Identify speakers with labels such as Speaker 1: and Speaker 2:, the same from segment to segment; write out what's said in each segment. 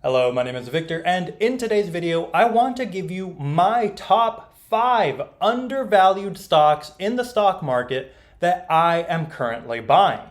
Speaker 1: Hello, my name is Victor, and in today's video, I want to give you my top 5 undervalued stocks in the stock market that I am currently buying.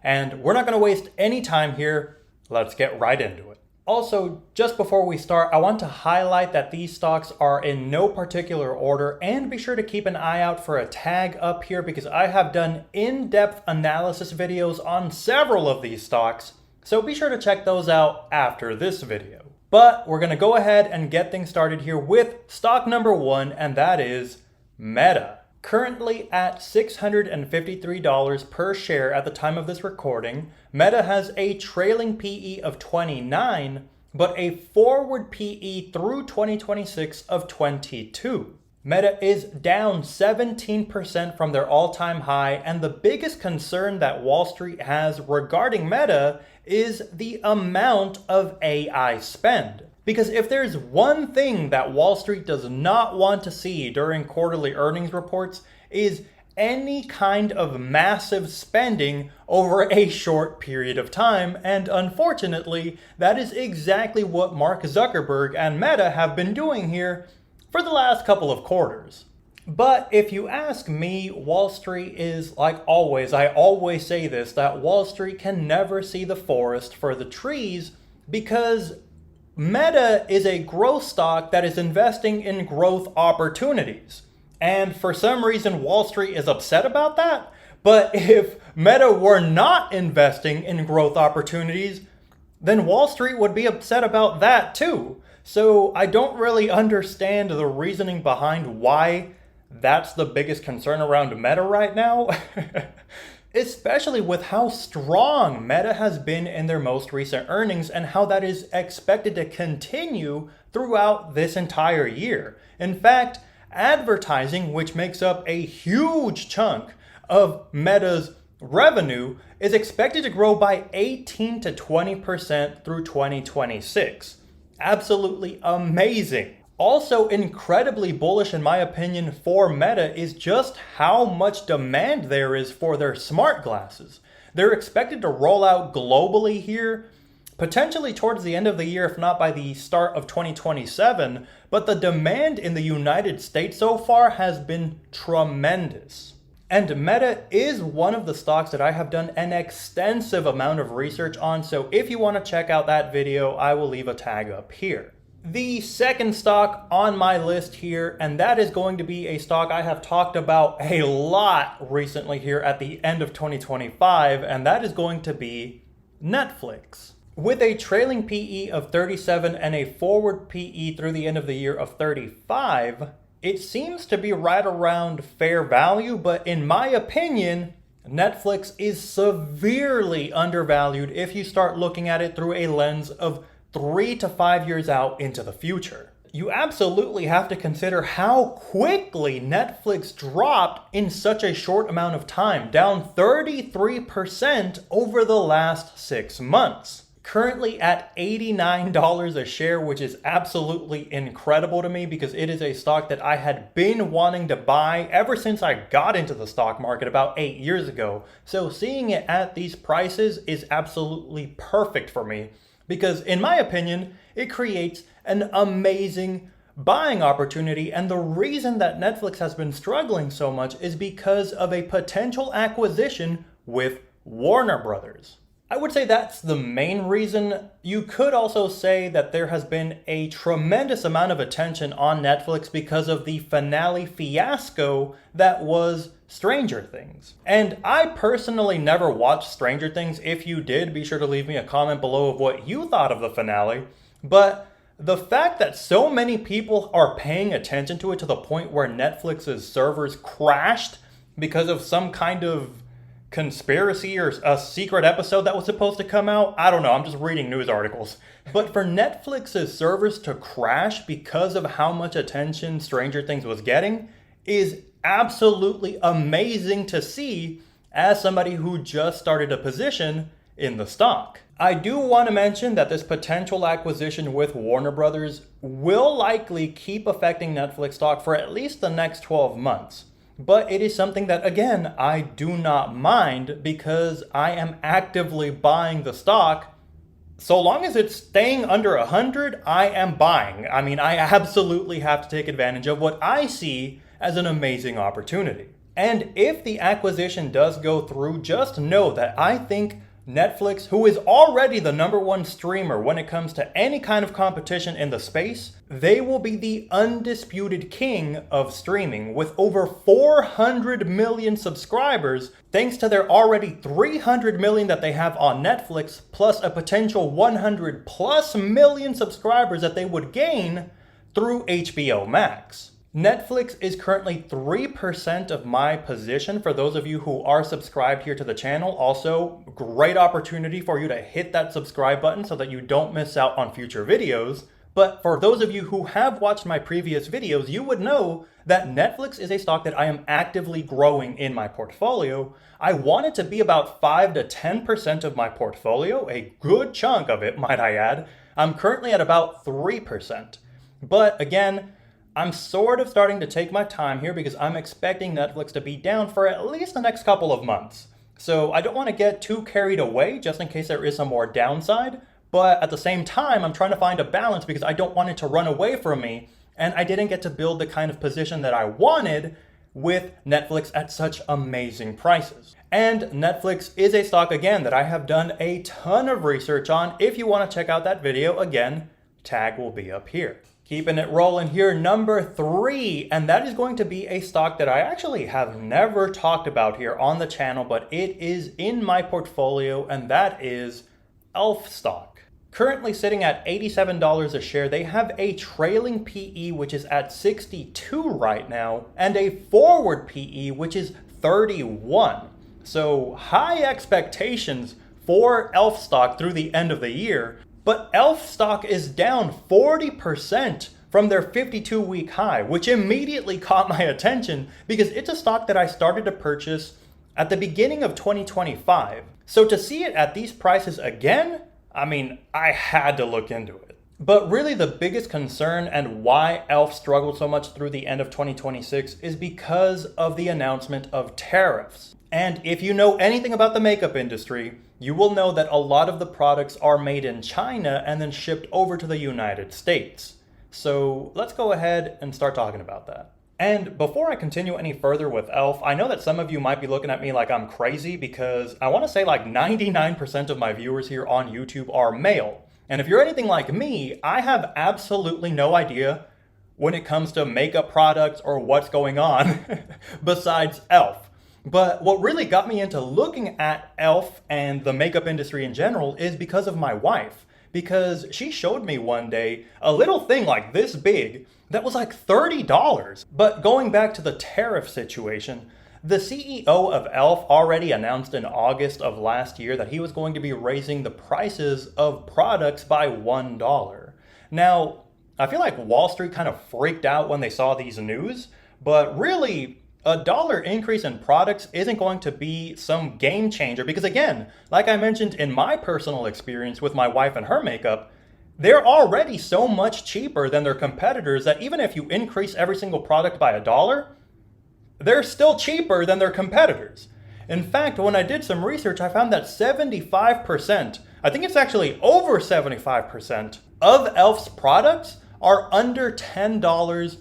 Speaker 1: And we're not going to waste any time here. Let's get right into it. Also, just before we start, I want to highlight that these stocks are in no particular order, and be sure to keep an eye out for a tag up here because I have done in-depth analysis videos on several of these stocks. So be sure to check those out after this video. But we're going to go ahead and get things started here with stock number 1, and that is Meta. Currently at $653 per share at the time of this recording, Meta has a trailing PE of 29, but a forward PE through 2026 of 22. Meta is down 17% from their all-time high, and the biggest concern that Wall Street has regarding Meta is the amount of AI spend. Because if there's one thing that Wall Street does not want to see during quarterly earnings reports is any kind of massive spending over a short period of time, and unfortunately, that is exactly what Mark Zuckerberg and Meta have been doing here for the last couple of quarters. But if you ask me, Wall Street is like always, I always say this, that Wall Street can never see the forest for the trees because Meta is a growth stock that is investing in growth opportunities. And for some reason, Wall Street is upset about that. But if Meta were not investing in growth opportunities, then Wall Street would be upset about that too. So I don't really understand the reasoning behind why that's the biggest concern around Meta right now. Especially with how strong Meta has been in their most recent earnings and how that is expected to continue throughout this entire year. In fact, advertising, which makes up a huge chunk of Meta's revenue, is expected to grow by 18 to 20% through 2026. Absolutely amazing. Also incredibly bullish in my opinion for Meta is just how much demand there is for their smart glasses. They're expected to roll out globally here, potentially towards the end of the year, if not by the start of 2027, but the demand in the United States so far has been tremendous. And Meta is one of the stocks that I have done an extensive amount of research on, so if you want to check out that video, I will leave a tag up here. The second stock on my list here, and that is going to be a stock I have talked about a lot recently here at the end of 2025, and that is going to be Netflix. With a trailing PE of 37 and a forward PE through the end of the year of 35, it seems to be right around fair value, but in my opinion, Netflix is severely undervalued if you start looking at it through a lens of 3 to 5 years out into the future. You absolutely have to consider how quickly Netflix dropped in such a short amount of time, down 33% over the last 6 months. Currently at $89 a share, which is absolutely incredible to me because it is a stock that I had been wanting to buy ever since I got into the stock market about 8 years ago. So seeing it at these prices is absolutely perfect for me because in my opinion, it creates an amazing buying opportunity. And the reason that Netflix has been struggling so much is because of a potential acquisition with Warner Brothers. I would say that's the main reason. You could also say that there has been a tremendous amount of attention on Netflix because of the finale fiasco that was Stranger Things. And I personally never watched Stranger Things. If you did, be sure to leave me a comment below of what you thought of the finale. But the fact that so many people are paying attention to it to the point where Netflix's servers crashed because of some kind of conspiracy or a secret episode that was supposed to come out. I don't know, I'm just reading news articles. But for Netflix's servers to crash because of how much attention Stranger Things was getting is absolutely amazing to see as somebody who just started a position in the stock. I do want to mention that this potential acquisition with Warner Brothers will likely keep affecting Netflix stock for at least the next 12 months. But it is something that, again, I do not mind because I am actively buying the stock so long as it's staying under 100, I am buying. I mean, I absolutely have to take advantage of what I see as an amazing opportunity. And if the acquisition does go through, just know that I think Netflix, who is already the #1 streamer when it comes to any kind of competition in the space, they will be the undisputed king of streaming with over 400 million subscribers, thanks to their already 300 million that they have on Netflix, plus a potential 100 plus million subscribers that they would gain through HBO Max. Netflix is currently 3% of my position. For those of you who are subscribed here to the channel, also great opportunity for you to hit that subscribe button so that you don't miss out on future videos. But for those of you who have watched my previous videos, you would know that Netflix is a stock that I am actively growing in my portfolio. I want it to be about 5 to 10% of my portfolio, a good chunk of it, might I add. I'm currently at about 3%. But again, I'm sort of starting to take my time here because I'm expecting Netflix to be down for at least the next couple of months. So I don't want to get too carried away just in case there is some more downside. But at the same time, I'm trying to find a balance because I don't want it to run away from me. And I didn't get to build the kind of position that I wanted with Netflix at such amazing prices. And Netflix is a stock, again, that I have done a ton of research on. If you want to check out that video, again, tag will be up here. Keeping it rolling here, number 3, and that is going to be a stock that I actually have never talked about here on the channel, but it is in my portfolio, and that is ELF stock. Currently sitting at $87 a share, they have a trailing PE which is at 62 right now, and a forward PE which is 31. So high expectations for ELF stock through the end of the year. But ELF stock is down 40% from their 52-week high, which immediately caught my attention because it's a stock that I started to purchase at the beginning of 2025. So to see it at these prices again, I mean, I had to look into it. But really the biggest concern and why ELF struggled so much through the end of 2026 is because of the announcement of tariffs. And if you know anything about the makeup industry, you will know that a lot of the products are made in China and then shipped over to the United States. So let's go ahead and start talking about that. And before I continue any further with ELF, I know that some of you might be looking at me like I'm crazy because I want to say like 99% of my viewers here on YouTube are male. And if you're anything like me, I have absolutely no idea when it comes to makeup products or what's going on besides ELF. But what really got me into looking at ELF and the makeup industry in general is because of my wife. Because she showed me one day a little thing like this big that was like $30. But going back to the tariff situation, the CEO of ELF already announced in August of last year that he was going to be raising the prices of products by $1. Now, I feel like Wall Street kind of freaked out when they saw these news, but really, a $1 increase in products isn't going to be some game changer because again, like I mentioned in my personal experience with my wife and her makeup, they're already so much cheaper than their competitors that even if you increase every single product by $1, they're still cheaper than their competitors. In fact, when I did some research, I found that 75%, I think it's actually over 75% of ELF's products are under $10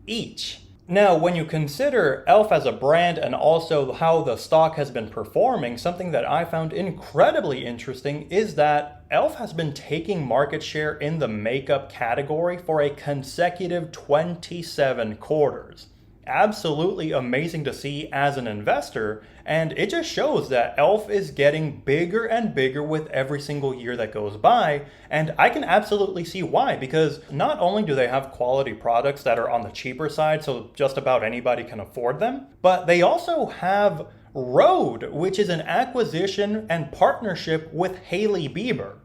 Speaker 1: each. Now, when you consider ELF as a brand and also how the stock has been performing, something that I found incredibly interesting is that ELF has been taking market share in the makeup category for a consecutive 27 quarters. Absolutely amazing to see as an investor, and it just shows that ELF is getting bigger and bigger with every single year that goes by, and I can absolutely see why, because not only do they have quality products that are on the cheaper side, so just about anybody can afford them, but they also have Rhode, which is an acquisition and partnership with Hailey Bieber.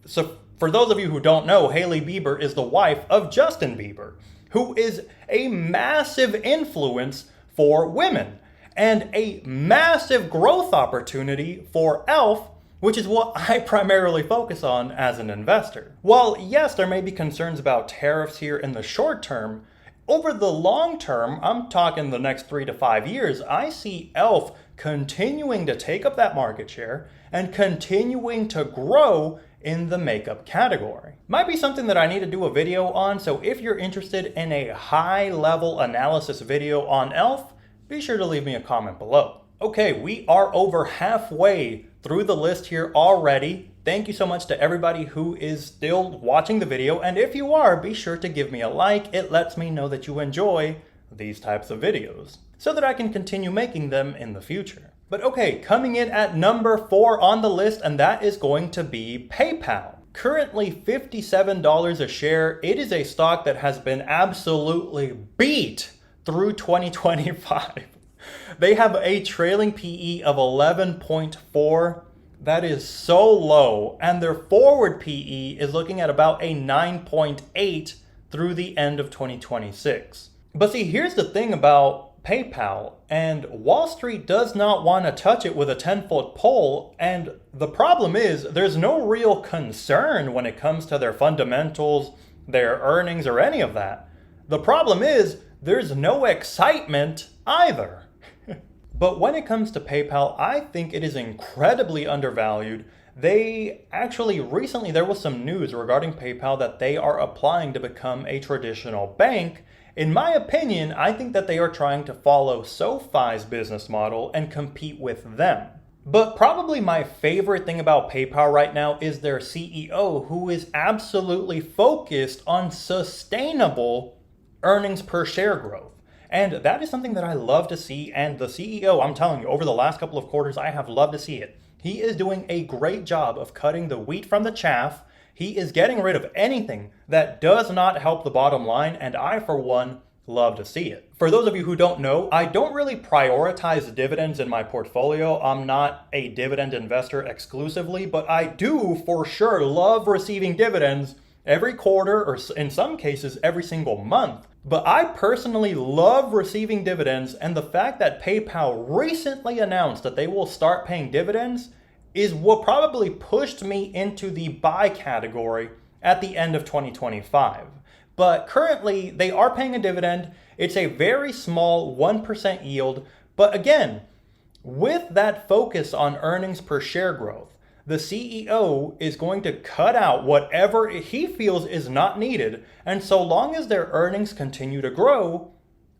Speaker 1: So for those of you who don't know, Hailey Bieber is the wife of Justin Bieber, who is a massive influence for women and a massive growth opportunity for ELF, which is what I primarily focus on as an investor. While yes, there may be concerns about tariffs here in the short term, over the long term, I'm talking the next 3 to 5 years, I see ELF continuing to take up that market share and continuing to grow in the makeup category. Might be something that I need to do a video on, so if you're interested in a high-level analysis video on e.l.f., be sure to leave me a comment below. Okay, we are over halfway through the list here already. Thank you so much to everybody who is still watching the video, and if you are, be sure to give me a like. It lets me know that you enjoy these types of videos so that I can continue making them in the future. But okay, coming in at number 4 on the list, and that is going to be PayPal. Currently $57 a share. It is a stock that has been absolutely beat through 2025. They have a trailing PE of 11.4. That is so low, and their forward PE is looking at about a 9.8 through the end of 2026. But see, here's the thing about PayPal, and Wall Street does not want to touch it with a 10-foot pole, and the problem is there's no real concern when it comes to their fundamentals, their earnings, or any of that. The problem is there's no excitement either. But when it comes to PayPal, I think it is incredibly undervalued. They actually recently, there was some news regarding PayPal that they are applying to become a traditional bank. In my opinion, I think that they are trying to follow SoFi's business model and compete with them. But probably my favorite thing about PayPal right now is their CEO, who is absolutely focused on sustainable earnings per share growth. And that is something that I love to see. And the CEO, I'm telling you, over the last couple of quarters, I have loved to see it. He is doing a great job of cutting the wheat from the chaff. He is getting rid of anything that does not help the bottom line, and I, for one, love to see it. For those of you who don't know, I don't really prioritize dividends in my portfolio. I'm not a dividend investor exclusively, but I do for sure love receiving dividends every quarter, or in some cases every single month. But I personally love receiving dividends, and the fact that PayPal recently announced that they will start paying dividends is what probably pushed me into the buy category at the end of 2025. But currently, they are paying a dividend. It's a very small 1% yield. But again, with that focus on earnings per share growth, the CEO is going to cut out whatever he feels is not needed. And so long as their earnings continue to grow,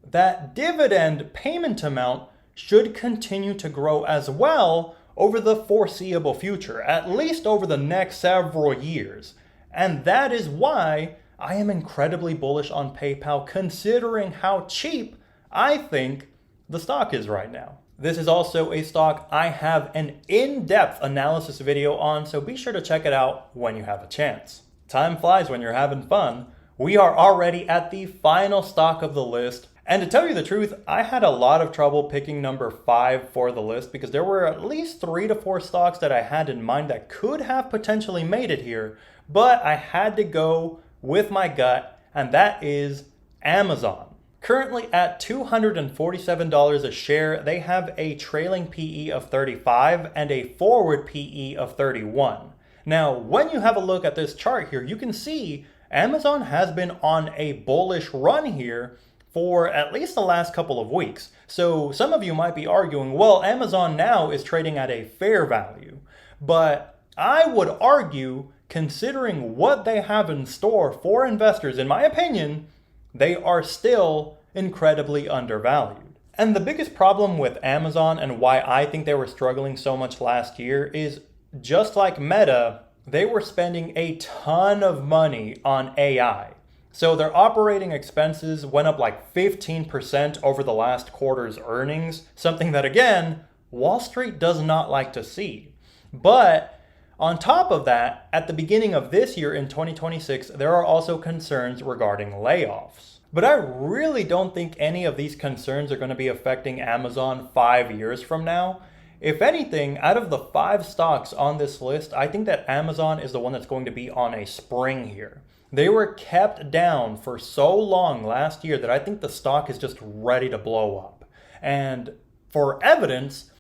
Speaker 1: that dividend payment amount should continue to grow as well over the foreseeable future, at least over the next several years. And that is why I am incredibly bullish on PayPal, considering how cheap I think the stock is right now. This is also a stock I have an in-depth analysis video on, so be sure to check it out when you have a chance. Time flies when you're having fun. We are already at the final stock of the list. And to tell you the truth, I had a lot of trouble picking number 5 for the list because there were at least 3 to 4 stocks that I had in mind that could have potentially made it here, but I had to go with my gut, and that is Amazon. Currently at $247 a share, they have a trailing PE of 35 and a forward PE of 31. Now, when you have a look at this chart here, you can see Amazon has been on a bullish run here for at least the last couple of weeks. So some of you might be arguing, well, Amazon now is trading at a fair value. But I would argue, considering what they have in store for investors, in my opinion, they are still incredibly undervalued. And the biggest problem with Amazon and why I think they were struggling so much last year is, just like Meta, they were spending a ton of money on AI. So their operating expenses went up like 15% over the last quarter's earnings, something that, again, Wall Street does not like to see. But on top of that, at the beginning of this year in 2026, there are also concerns regarding layoffs. But I really don't think any of these concerns are going to be affecting Amazon 5 years from now. If anything, out of the 5 stocks on this list, I think that Amazon is the one that's going to be on a spring here. They were kept down for so long last year that I think the stock is just ready to blow up. And for evidence,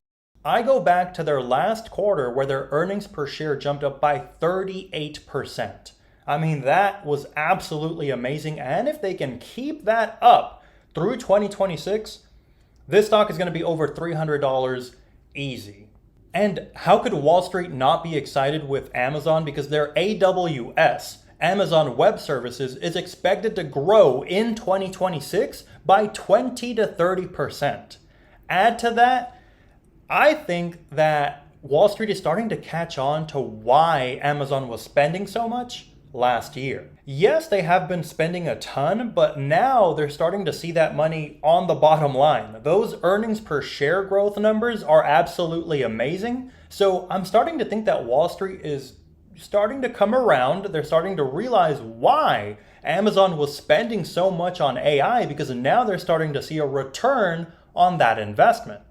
Speaker 1: I go back to their last quarter where their earnings per share jumped up by 38%. I mean, that was absolutely amazing. And if they can keep that up through 2026, this stock is going to be over $300 easy. And how could Wall Street not be excited with Amazon? Because their AWS, Amazon Web Services, is expected to grow in 2026 by 20 to 30%. Add to that, I think that Wall Street is starting to catch on to why Amazon was spending so much last year. Yes, they have been spending a ton, but now they're starting to see that money on the bottom line. Those earnings per share growth numbers are absolutely amazing. So I'm starting to think that Wall Street is starting to come around. They're starting to realize why Amazon was spending so much on AI, because now they're starting to see a return on that investment.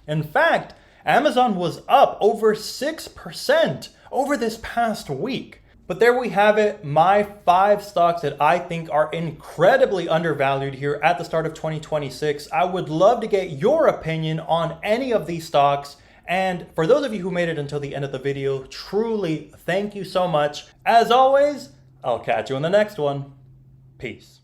Speaker 1: In fact, Amazon was up over 6% over this past week. But there we have it, my 5 stocks that I think are incredibly undervalued here at the start of 2026. I would love to get your opinion on any of these stocks. And for those of you who made it until the end of the video, truly thank you so much. As always, I'll catch you in the next one. Peace.